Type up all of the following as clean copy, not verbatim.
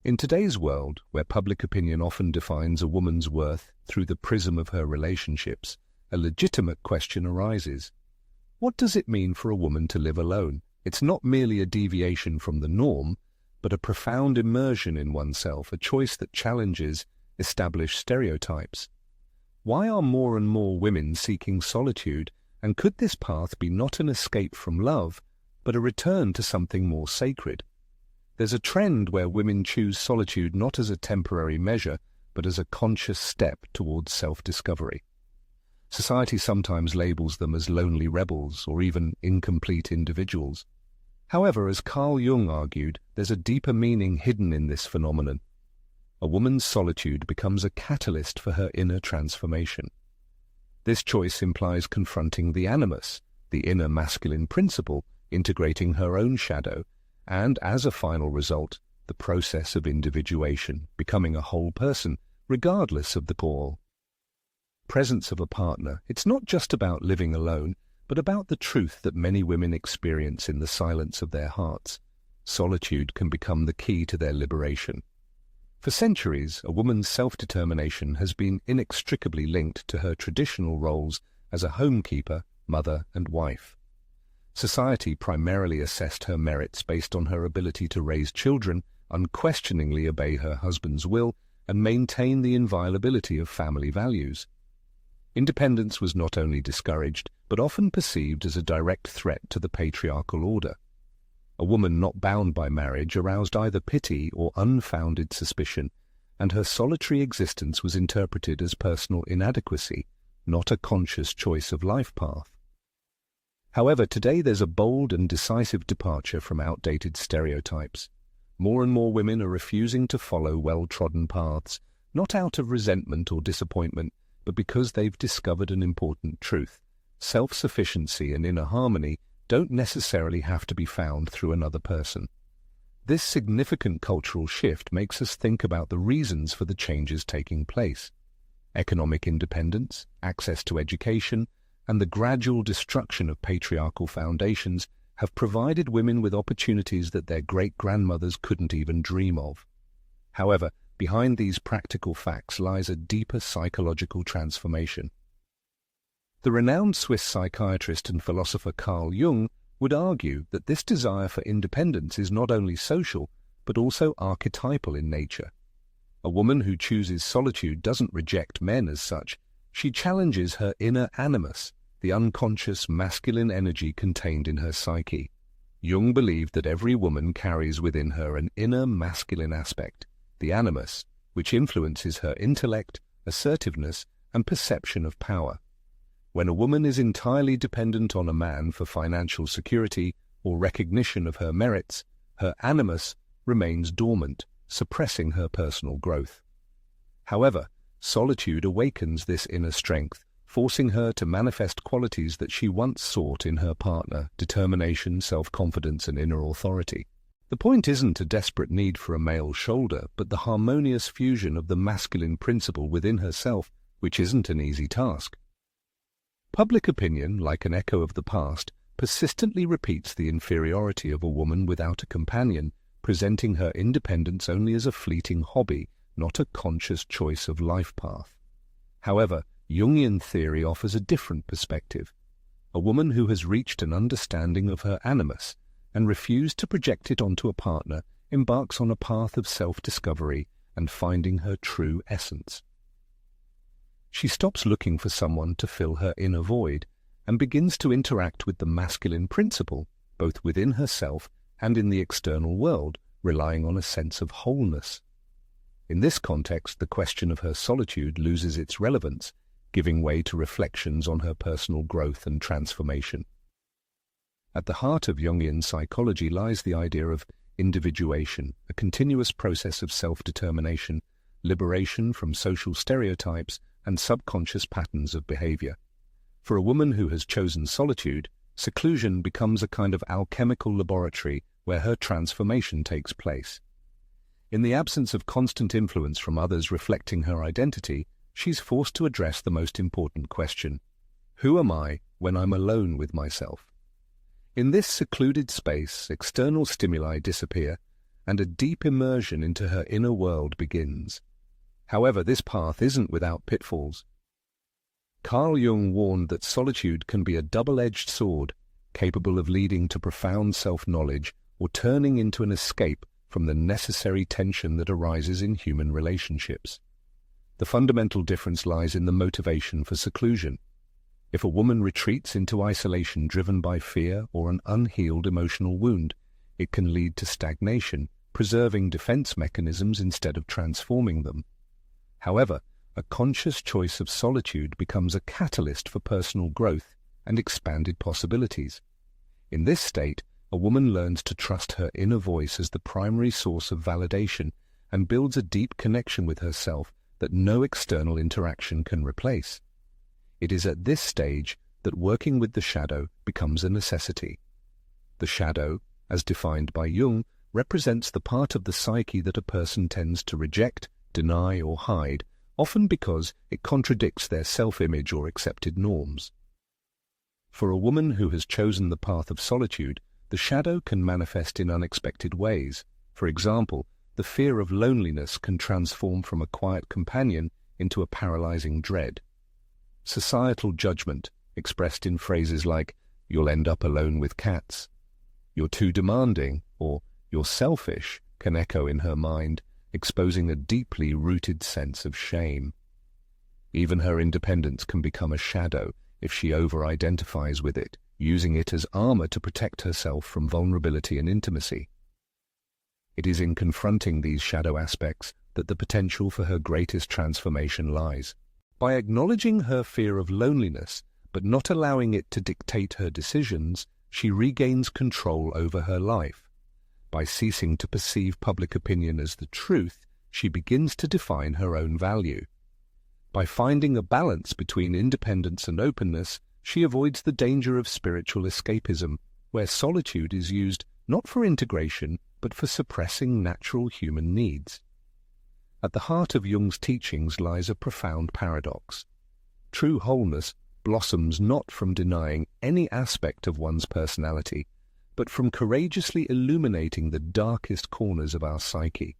In today's world, where public opinion often defines a woman's worth through the prism of her relationships, a legitimate question arises. What does it mean for a woman to live alone? It's not merely a deviation from the norm, but a profound immersion in oneself, a choice that challenges established stereotypes. Why are more and more women seeking solitude, and could this path be not an escape from love, but a return to something more sacred? There's a trend where women choose solitude not as a temporary measure, but as a conscious step towards self-discovery. Society sometimes labels them as lonely rebels or even incomplete individuals. However, as Carl Jung argued, there's a deeper meaning hidden in this phenomenon. A woman's solitude becomes a catalyst for her inner transformation. This choice implies confronting the animus, the inner masculine principle, integrating her own shadow, and, as a final result, the process of individuation, becoming a whole person, regardless of the call. Presence of a partner. It's not just about living alone, but about the truth that many women experience in the silence of their hearts. Solitude can become the key to their liberation. For centuries, a woman's self-determination has been inextricably linked to her traditional roles as a homekeeper, mother, and wife. Society primarily assessed her merits based on her ability to raise children, unquestioningly obey her husband's will, and maintain the inviolability of family values. Independence was not only discouraged, but often perceived as a direct threat to the patriarchal order. A woman not bound by marriage aroused either pity or unfounded suspicion, and her solitary existence was interpreted as personal inadequacy, not a conscious choice of life path. However, today there's a bold and decisive departure from outdated stereotypes. More and more women are refusing to follow well-trodden paths, not out of resentment or disappointment, but because they've discovered an important truth. Self-sufficiency and inner harmony don't necessarily have to be found through another person. This significant cultural shift makes us think about the reasons for the changes taking place. Economic independence, access to education, and the gradual destruction of patriarchal foundations have provided women with opportunities that their great-grandmothers couldn't even dream of. However, behind these practical facts lies a deeper psychological transformation. The renowned Swiss psychiatrist and philosopher Carl Jung would argue that this desire for independence is not only social, but also archetypal in nature. A woman who chooses solitude doesn't reject men as such. She challenges her inner animus, the unconscious masculine energy contained in her psyche. Jung believed that every woman carries within her an inner masculine aspect, the animus, which influences her intellect, assertiveness, and perception of power. When a woman is entirely dependent on a man for financial security or recognition of her merits, her animus remains dormant, suppressing her personal growth. However, solitude awakens this inner strength, forcing her to manifest qualities that she once sought in her partner: determination, self-confidence, and inner authority. The point isn't a desperate need for a male shoulder, but the harmonious fusion of the masculine principle within herself, which isn't an easy task. Public opinion, like an echo of the past, persistently repeats the inferiority of a woman without a companion, presenting her independence only as a fleeting hobby, not a conscious choice of life path. However, Jungian theory offers a different perspective. A woman who has reached an understanding of her animus and refused to project it onto a partner embarks on a path of self-discovery and finding her true essence. She stops looking for someone to fill her inner void and begins to interact with the masculine principle, both within herself and in the external world, relying on a sense of wholeness. In this context, the question of her solitude loses its relevance, giving way to reflections on her personal growth and transformation. At the heart of Jungian psychology lies the idea of individuation, a continuous process of self-determination, liberation from social stereotypes, and subconscious patterns of behavior. For a woman who has chosen solitude, seclusion becomes a kind of alchemical laboratory where her transformation takes place. In the absence of constant influence from others reflecting her identity, she's forced to address the most important question: who am I when I'm alone with myself? In this secluded space, external stimuli disappear, and a deep immersion into her inner world begins. However, this path isn't without pitfalls. Carl Jung warned that solitude can be a double-edged sword, capable of leading to profound self-knowledge or turning into an escape from the necessary tension that arises in human relationships. The fundamental difference lies in the motivation for seclusion. If a woman retreats into isolation driven by fear or an unhealed emotional wound, it can lead to stagnation, preserving defense mechanisms instead of transforming them. However, a conscious choice of solitude becomes a catalyst for personal growth and expanded possibilities. In this state, a woman learns to trust her inner voice as the primary source of validation and builds a deep connection with herself that no external interaction can replace. It is at this stage that working with the shadow becomes a necessity. The shadow, as defined by Jung, represents the part of the psyche that a person tends to reject, deny, or hide, often because it contradicts their self-image or accepted norms. For a woman who has chosen the path of solitude, the shadow can manifest in unexpected ways. For example, the fear of loneliness can transform from a quiet companion into a paralyzing dread. Societal judgment, expressed in phrases like, "You'll end up alone with cats," "You're too demanding," or "You're selfish," can echo in her mind, exposing a deeply rooted sense of shame. Even her independence can become a shadow if she over-identifies with it, using it as armor to protect herself from vulnerability and intimacy. It is in confronting these shadow aspects that the potential for her greatest transformation lies. By acknowledging her fear of loneliness, but not allowing it to dictate her decisions, she regains control over her life. By ceasing to perceive public opinion as the truth, she begins to define her own value. By finding a balance between independence and openness, she avoids the danger of spiritual escapism, where solitude is used not for integration, but for suppressing natural human needs. At the heart of Jung's teachings lies a profound paradox. True wholeness blossoms not from denying any aspect of one's personality, but from courageously illuminating the darkest corners of our psyche.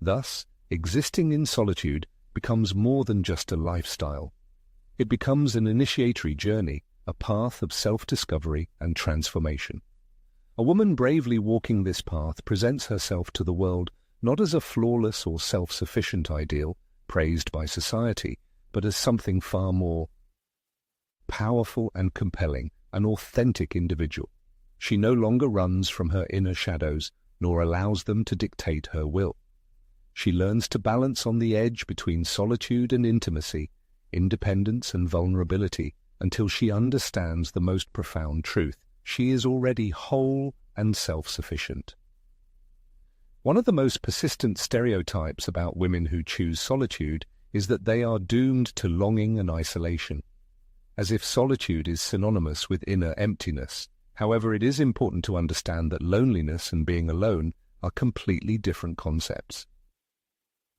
Thus, existing in solitude becomes more than just a lifestyle. It becomes an initiatory journey, a path of self-discovery and transformation. A woman bravely walking this path presents herself to the world not as a flawless or self-sufficient ideal, praised by society, but as something far more powerful and compelling, an authentic individual. She no longer runs from her inner shadows, nor allows them to dictate her will. She learns to balance on the edge between solitude and intimacy, independence and vulnerability, until she understands the most profound truth. She is already whole and self-sufficient. One of the most persistent stereotypes about women who choose solitude is that they are doomed to longing and isolation, as if solitude is synonymous with inner emptiness. However, it is important to understand that loneliness and being alone are completely different concepts.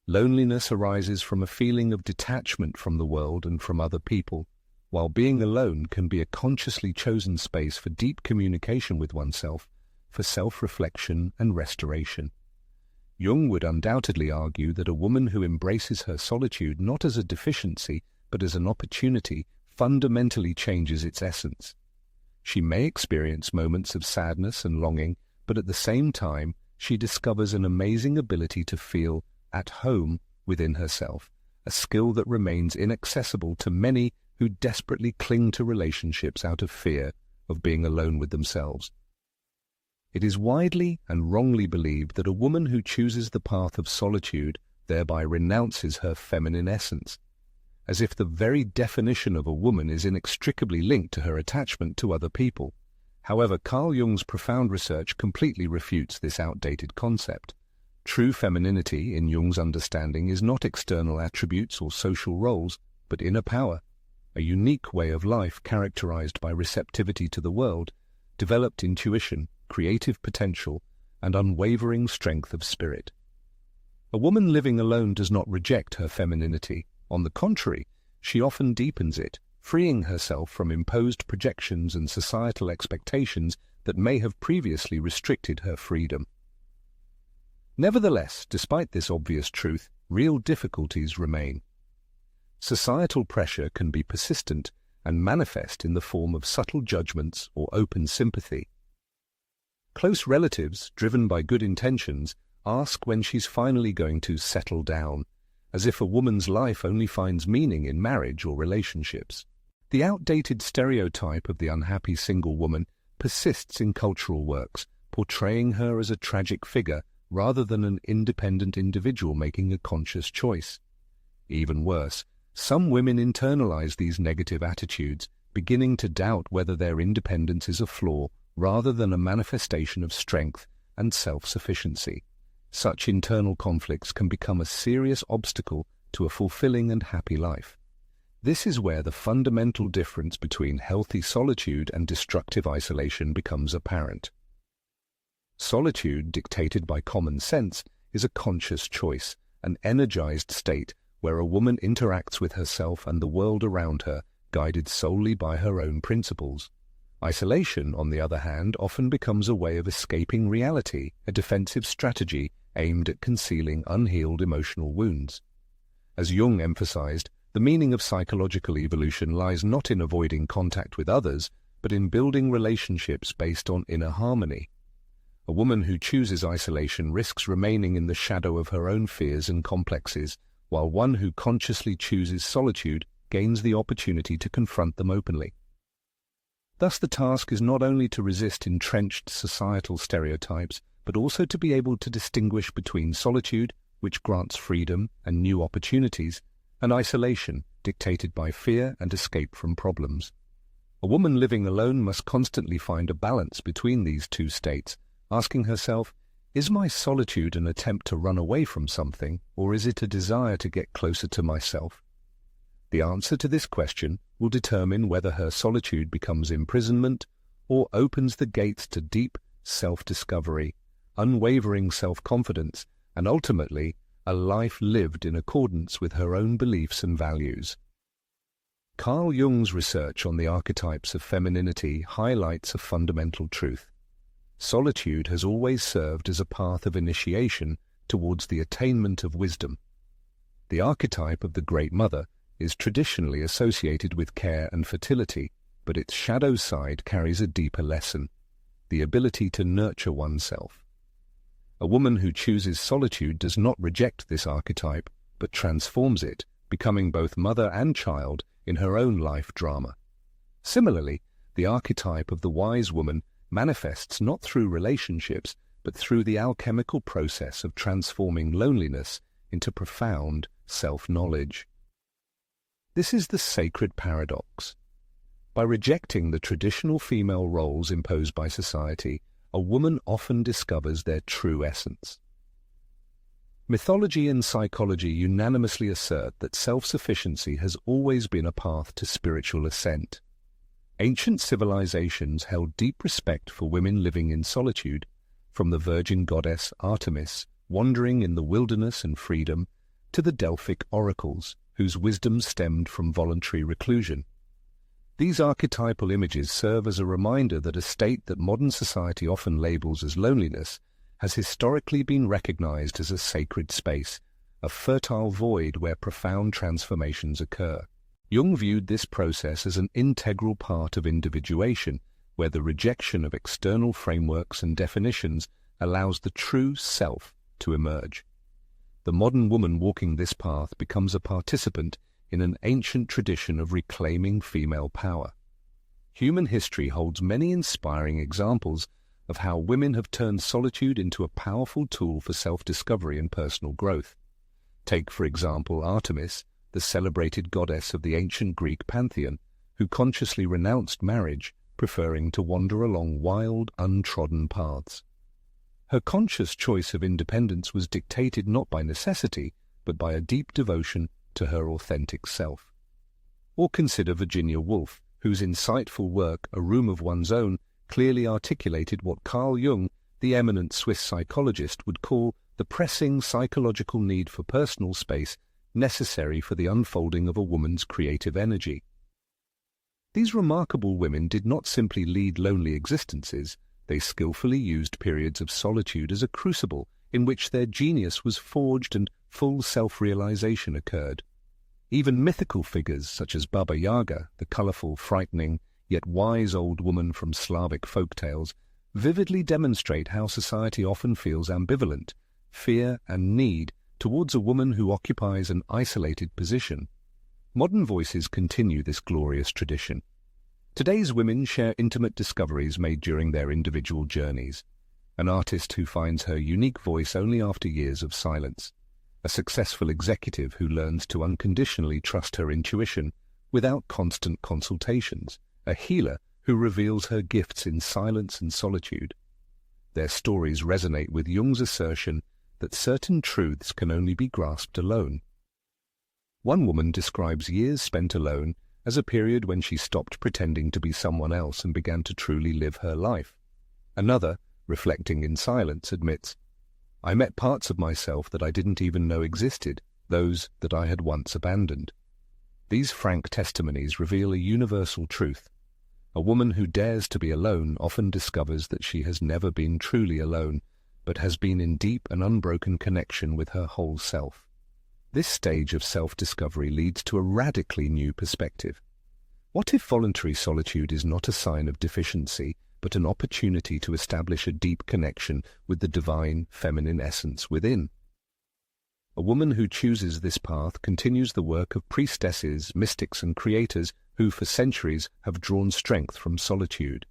Loneliness arises from a feeling of detachment from the world and from other people, while being alone can be a consciously chosen space for deep communication with oneself, for self-reflection and restoration. Jung would undoubtedly argue that a woman who embraces her solitude not as a deficiency but as an opportunity fundamentally changes its essence. She may experience moments of sadness and longing, but at the same time, she discovers an amazing ability to feel at home within herself, a skill that remains inaccessible to many who desperately cling to relationships out of fear of being alone with themselves. It is widely and wrongly believed that a woman who chooses the path of solitude thereby renounces her feminine essence, as if the very definition of a woman is inextricably linked to her attachment to other people. However, Carl Jung's profound research completely refutes this outdated concept. True femininity, in Jung's understanding, is not external attributes or social roles, but inner power, a unique way of life characterized by receptivity to the world, developed intuition, creative potential, and unwavering strength of spirit. A woman living alone does not reject her femininity. On the contrary, she often deepens it, freeing herself from imposed projections and societal expectations that may have previously restricted her freedom. Nevertheless, despite this obvious truth, real difficulties remain. Societal pressure can be persistent and manifest in the form of subtle judgments or open sympathy. Close relatives, driven by good intentions, ask when she's finally going to settle down, as if a woman's life only finds meaning in marriage or relationships. The outdated stereotype of the unhappy single woman persists in cultural works, portraying her as a tragic figure rather than an independent individual making a conscious choice. Even worse, some women internalize these negative attitudes, beginning to doubt whether their independence is a flaw rather than a manifestation of strength and self-sufficiency. Such internal conflicts can become a serious obstacle to a fulfilling and happy life. This is where the fundamental difference between healthy solitude and destructive isolation becomes apparent. Solitude, dictated by common sense, is a conscious choice, an energized state where a woman interacts with herself and the world around her, guided solely by her own principles. Isolation, on the other hand, often becomes a way of escaping reality, a defensive strategy aimed at concealing unhealed emotional wounds. As Jung emphasized, the meaning of psychological evolution lies not in avoiding contact with others, but in building relationships based on inner harmony. A woman who chooses isolation risks remaining in the shadow of her own fears and complexes, while one who consciously chooses solitude gains the opportunity to confront them openly. Thus, the task is not only to resist entrenched societal stereotypes, but also to be able to distinguish between solitude, which grants freedom and new opportunities, and isolation, dictated by fear and escape from problems. A woman living alone must constantly find a balance between these two states, asking herself, is my solitude an attempt to run away from something, or is it a desire to get closer to myself? The answer to this question will determine whether her solitude becomes imprisonment or opens the gates to deep self-discovery, unwavering self-confidence, and ultimately a life lived in accordance with her own beliefs and values. Carl Jung's research on the archetypes of femininity highlights a fundamental truth. Solitude has always served as a path of initiation towards the attainment of wisdom. The archetype of the Great Mother is traditionally associated with care and fertility, but its shadow side carries a deeper lesson, the ability to nurture oneself. A woman who chooses solitude does not reject this archetype, but transforms it, becoming both mother and child in her own life drama. Similarly, the archetype of the wise woman manifests not through relationships, but through the alchemical process of transforming loneliness into profound self-knowledge. This is the sacred paradox. By rejecting the traditional female roles imposed by society, a woman often discovers their true essence. Mythology and psychology unanimously assert that self-sufficiency has always been a path to spiritual ascent. Ancient civilizations held deep respect for women living in solitude, from the virgin goddess Artemis wandering in the wilderness and freedom, to the Delphic oracles, whose wisdom stemmed from voluntary reclusion. These archetypal images serve as a reminder that a state that modern society often labels as loneliness has historically been recognized as a sacred space, a fertile void where profound transformations occur. Jung viewed this process as an integral part of individuation, where the rejection of external frameworks and definitions allows the true self to emerge. The modern woman walking this path becomes a participant in an ancient tradition of reclaiming female power. Human history holds many inspiring examples of how women have turned solitude into a powerful tool for self-discovery and personal growth. Take, for example, Artemis, the celebrated goddess of the ancient Greek pantheon, who consciously renounced marriage, preferring to wander along wild, untrodden paths. Her conscious choice of independence was dictated not by necessity, but by a deep devotion to her authentic self. Or consider Virginia Woolf, whose insightful work, A Room of One's Own, clearly articulated what Carl Jung, the eminent Swiss psychologist, would call the pressing psychological need for personal space necessary for the unfolding of a woman's creative energy. These remarkable women did not simply lead lonely existences, they skillfully used periods of solitude as a crucible in which their genius was forged and full self-realization occurred. Even mythical figures such as Baba Yaga, the colorful, frightening, yet wise old woman from Slavic folktales, vividly demonstrate how society often feels ambivalent, fear and need, towards a woman who occupies an isolated position. Modern voices continue this glorious tradition. Today's women share intimate discoveries made during their individual journeys. An artist who finds her unique voice only after years of silence. A successful executive who learns to unconditionally trust her intuition without constant consultations. A healer who reveals her gifts in silence and solitude. Their stories resonate with Jung's assertion that certain truths can only be grasped alone. One woman describes years spent alone as a period when she stopped pretending to be someone else and began to truly live her life. Another, reflecting in silence, admits, "I met parts of myself that I didn't even know existed, those that I had once abandoned." These frank testimonies reveal a universal truth. A woman who dares to be alone often discovers that she has never been truly alone, but has been in deep and unbroken connection with her whole self. This stage of self-discovery leads to a radically new perspective. What if voluntary solitude is not a sign of deficiency, but an opportunity to establish a deep connection with the divine feminine essence within? A woman who chooses this path continues the work of priestesses, mystics, and creators who for centuries have drawn strength from solitude.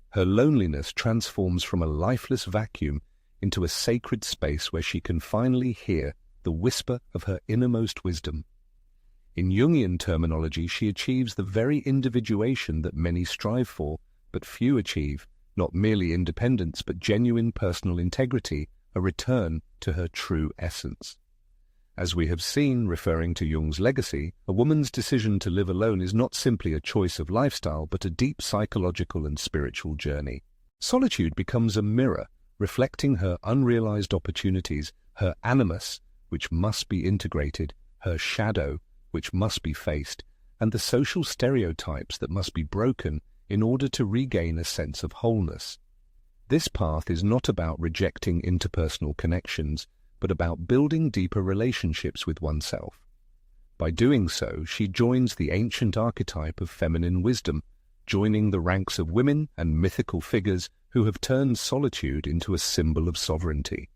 Her loneliness transforms from a lifeless vacuum into a sacred space where she can finally hear the whisper of her innermost wisdom. In Jungian terminology, she achieves the very individuation that many strive for, but few achieve, not merely independence, but genuine personal integrity, a return to her true essence. As we have seen, referring to Jung's legacy, a woman's decision to live alone is not simply a choice of lifestyle, but a deep psychological and spiritual journey. Solitude becomes a mirror, reflecting her unrealized opportunities, her animus, which must be integrated, her shadow, which must be faced, and the social stereotypes that must be broken in order to regain a sense of wholeness. This path is not about rejecting interpersonal connections, but about building deeper relationships with oneself. By doing so, she joins the ancient archetype of feminine wisdom, joining the ranks of women and mythical figures who have turned solitude into a symbol of sovereignty.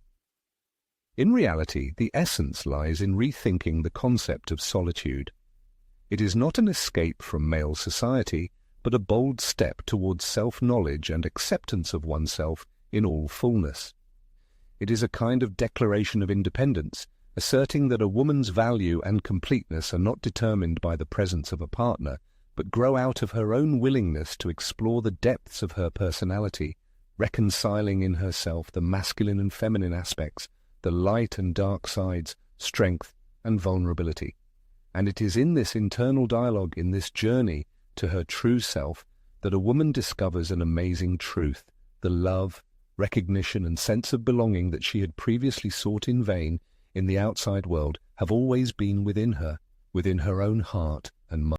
In reality, the essence lies in rethinking the concept of solitude. It is not an escape from male society, but a bold step towards self-knowledge and acceptance of oneself in all fullness. It is a kind of declaration of independence, asserting that a woman's value and completeness are not determined by the presence of a partner, but grow out of her own willingness to explore the depths of her personality, reconciling in herself the masculine and feminine aspects, the light and dark sides, strength and vulnerability. And it is in this internal dialogue, in this journey to her true self, that a woman discovers an amazing truth, the love, recognition and sense of belonging that she had previously sought in vain in the outside world have always been within her own heart and mind.